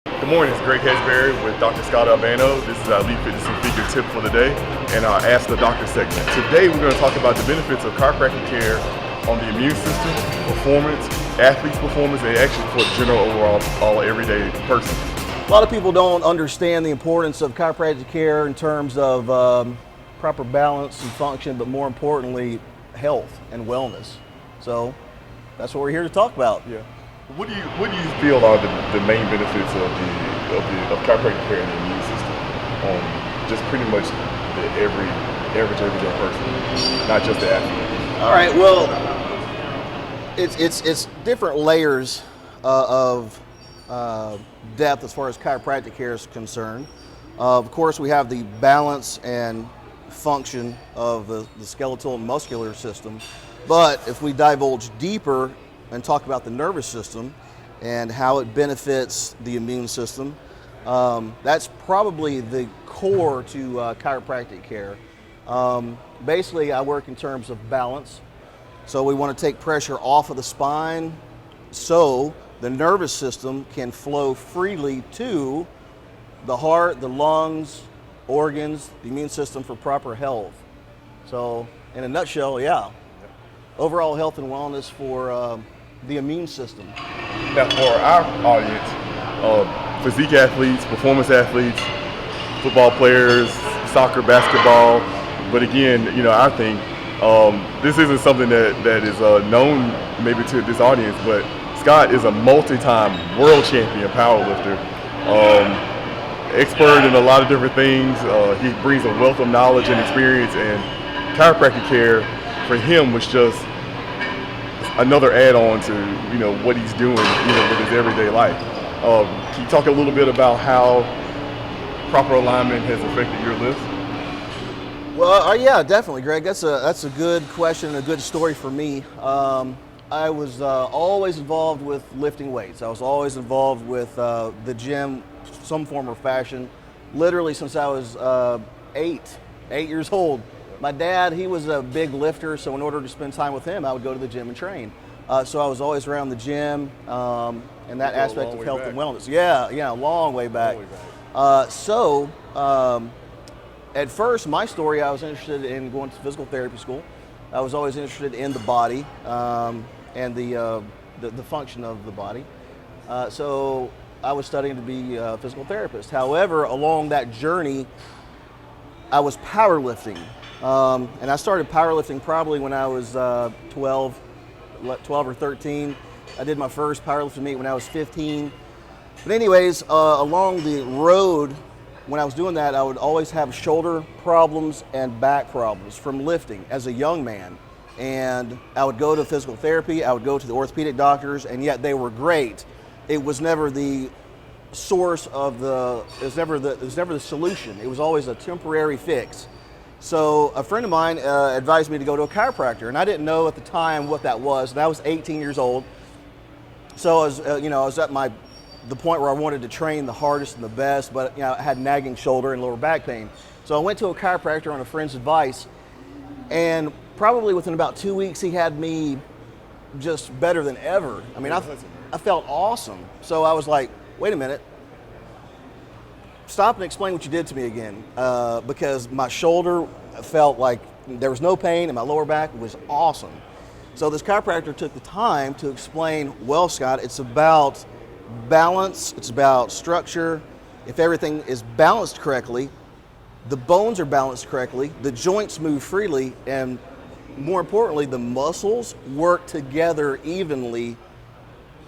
Good morning, it's Greg Hasberry with Dr. Scott Albano. This is our Elite Fitness and Figure tip for the day and our Ask the Doctor segment. Today we're going to talk about the benefits of chiropractic care on the immune system, performance, athletes' performance, and actually for the general overall everyday person. A lot of people don't understand the importance of chiropractic care in terms of proper balance and function, but more importantly, health and wellness. So that's what we're here to talk about. Yeah. What do you feel are the main benefits of chiropractic care in the immune system on just pretty much the average everyday person, not just the athlete? All right. Well, it's different layers of depth as far as chiropractic care is concerned. Of course, we have the balance and function of the skeletal and muscular system, but if we divulge deeper and talk about the nervous system and how it benefits the immune system, that's probably the core to chiropractic care. Basically, I work in terms of balance. So we want to take pressure off of the spine so the nervous system can flow freely to the heart, the lungs, organs, the immune system for proper health. So in a nutshell, yeah, overall health and wellness for the immune system. Now for our audience, physique athletes, performance athletes, football players, soccer, basketball, but again, I think this isn't something that is known maybe to this audience, but Scott is a multi-time world champion powerlifter, expert in a lot of different things. He brings a wealth of knowledge and experience, and chiropractic care for him was just another add-on to what he's doing with his everyday life. Can you talk a little bit about how proper alignment has affected your lifts? Well, yeah, definitely, Greg. That's a good question and a good story for me. I was always involved with lifting weights. I was always involved with the gym, some form or fashion, literally since I was 8 years old. My dad, he was a big lifter, so in order to spend time with him, I would go to the gym and train. So I was always around the gym and that aspect of health and wellness. Yeah, a long way back. At first, my story, I was interested in going to physical therapy school. I was always interested in the body and the function of the body. So I was studying to be a physical therapist. However, along that journey, I was powerlifting. And I started powerlifting probably when I was 12 or 13. I did my first powerlifting meet when I was 15. But anyways, along the road, when I was doing that, I would always have shoulder problems and back problems from lifting as a young man. And I would go to physical therapy, I would go to the orthopedic doctors, and yet they were great. It was never the source of it was never the solution. It was always a temporary fix. So a friend of mine advised me to go to a chiropractor, and I didn't know at the time what that was, and I was 18 years old. So I was, I was at the point where I wanted to train the hardest and the best, but I had nagging shoulder and lower back pain. So I went to a chiropractor on a friend's advice, and probably within about 2 weeks, he had me just better than ever. I mean, I felt awesome. So I was like, wait a minute. Stop and explain what you did to me again, because my shoulder felt like there was no pain and my lower back was awesome. So this chiropractor took the time to explain, well, Scott, it's about balance, it's about structure. If everything is balanced correctly, the bones are balanced correctly, the joints move freely, and more importantly, the muscles work together evenly.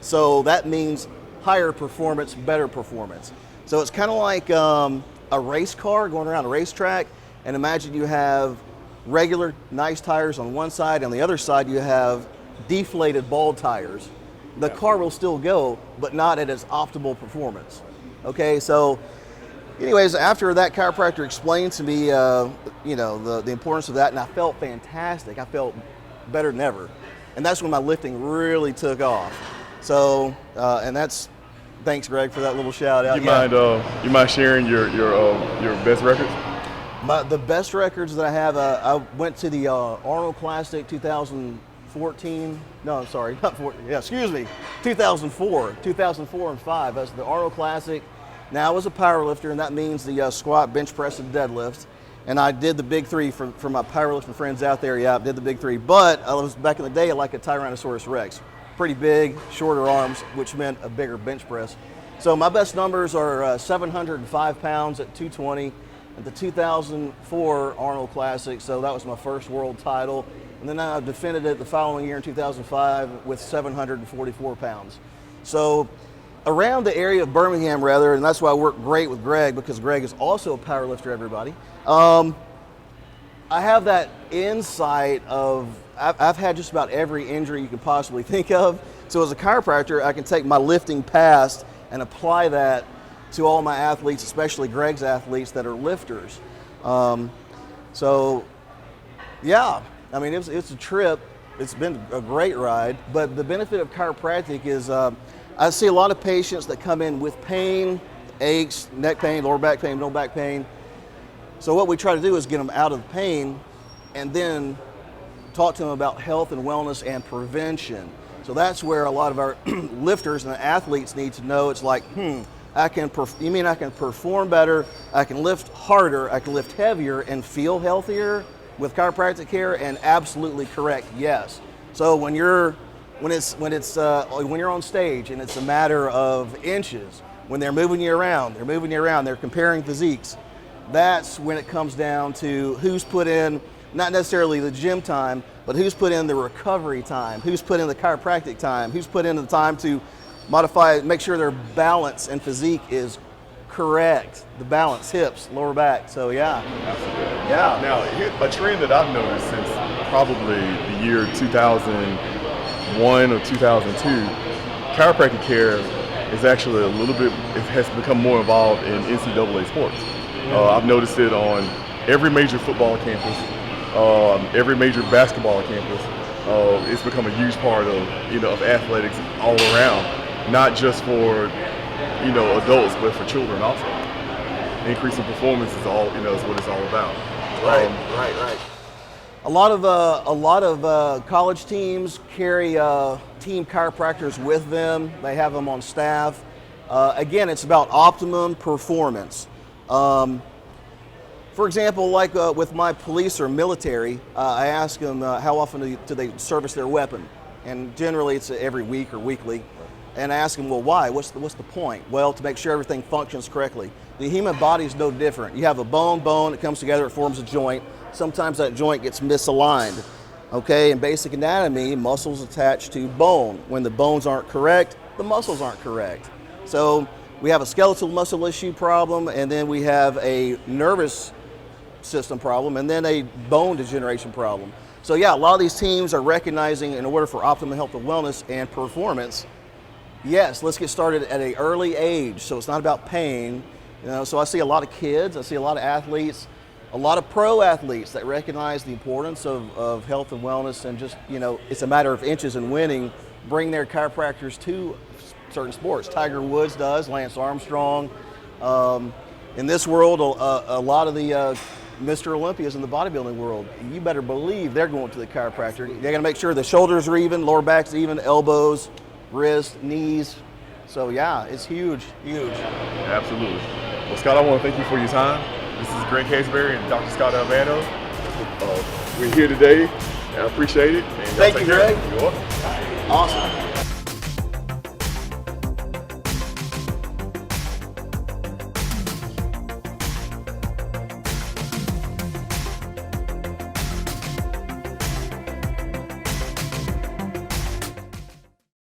So that means higher performance, better performance. So it's kind of like a race car going around a racetrack, and imagine you have regular nice tires on one side, and on the other side you have deflated bald tires. The car will still go, but not at its optimal performance. Okay, so anyways, after that chiropractor explained to me, the importance of that, and I felt fantastic. I felt better than ever, and that's when my lifting really took off. So, and that's. Thanks, Greg, for that little shout out. You mind sharing your best records? The best records that I have, I went to the Arnold Classic 2005 2014, no, I'm sorry, not 14, yeah, excuse me, 2004 and 5. That's the Arnold Classic. Now I was a power lifter, and that means the squat, bench press, and deadlift. And I did the big three for my powerlifting friends out there. Yeah, I did the big three. But I was back in the day like a Tyrannosaurus Rex. Pretty big, shorter arms, which meant a bigger bench press. So my best numbers are 705 pounds at 220 at the 2004 Arnold Classic. So that was my first world title. And then I defended it the following year in 2005 with 744 pounds. So around the area of Birmingham, rather, and that's why I work great with Greg, because Greg is also a power lifter, everybody. I have that insight of, I've had just about every injury you can possibly think of. So as a chiropractor, I can take my lifting past and apply that to all my athletes, especially Greg's athletes that are lifters. So yeah, I mean, it's a trip. It's been a great ride, but the benefit of chiropractic is I see a lot of patients that come in with pain, aches, neck pain, lower back pain, middle back pain. So what we try to do is get them out of the pain and then talk to them about health and wellness and prevention. So that's where a lot of our lifters and athletes need to know. It's like, you mean I can perform better, I can lift harder, I can lift heavier and feel healthier with chiropractic care? And absolutely correct, yes. So when you're on stage and it's a matter of inches, when they're moving you around, they're comparing physiques, that's when it comes down to who's put in, not necessarily the gym time, but who's put in the recovery time, who's put in the chiropractic time, who's put in the time to modify, make sure their balance and physique is correct. The balance, hips, lower back. So yeah. Yeah. Now, a trend that I've noticed since probably the year 2001 or 2002, chiropractic care is actually it has become more involved in NCAA sports. I've noticed it on every major football campus, every major basketball campus. It's become a huge part of athletics all around, not just for adults, but for children also. Increasing performance is is what it's all about. Right. A lot of college teams carry team chiropractors with them. They have them on staff. Again, it's about optimum performance. For example, like with my police or military, I ask them how often do they service their weapon, and generally it's every week or weekly. And I ask them, well, why? What's the point? Well, to make sure everything functions correctly. The human body is no different. You have a bone, it comes together, it forms a joint. Sometimes that joint gets misaligned. Okay, in basic anatomy, muscles attached to bone. When the bones aren't correct, the muscles aren't correct. So we have a skeletal muscle issue problem, and then we have a nervous system problem, and then a bone degeneration problem. So yeah, a lot of these teams are recognizing, in order for optimum health and wellness and performance, yes, let's get started at an early age. So it's not about pain. So I see a lot of kids, I see a lot of athletes, a lot of pro athletes that recognize the importance of health and wellness, and just, it's a matter of inches and winning, bring their chiropractors to certain sports. Tiger Woods does, Lance Armstrong. In this world, a lot of the Mr. Olympias in the bodybuilding world, you better believe they're going to the chiropractor. They're going to make sure the shoulders are even, lower back's even, elbows, wrists, knees. So yeah, it's huge. Absolutely. Well, Scott, I want to thank you for your time. This is Greg Hasberry and Dr. Scott Albano. We're here today, and I appreciate it. And thank you, Greg. You're welcome. Awesome.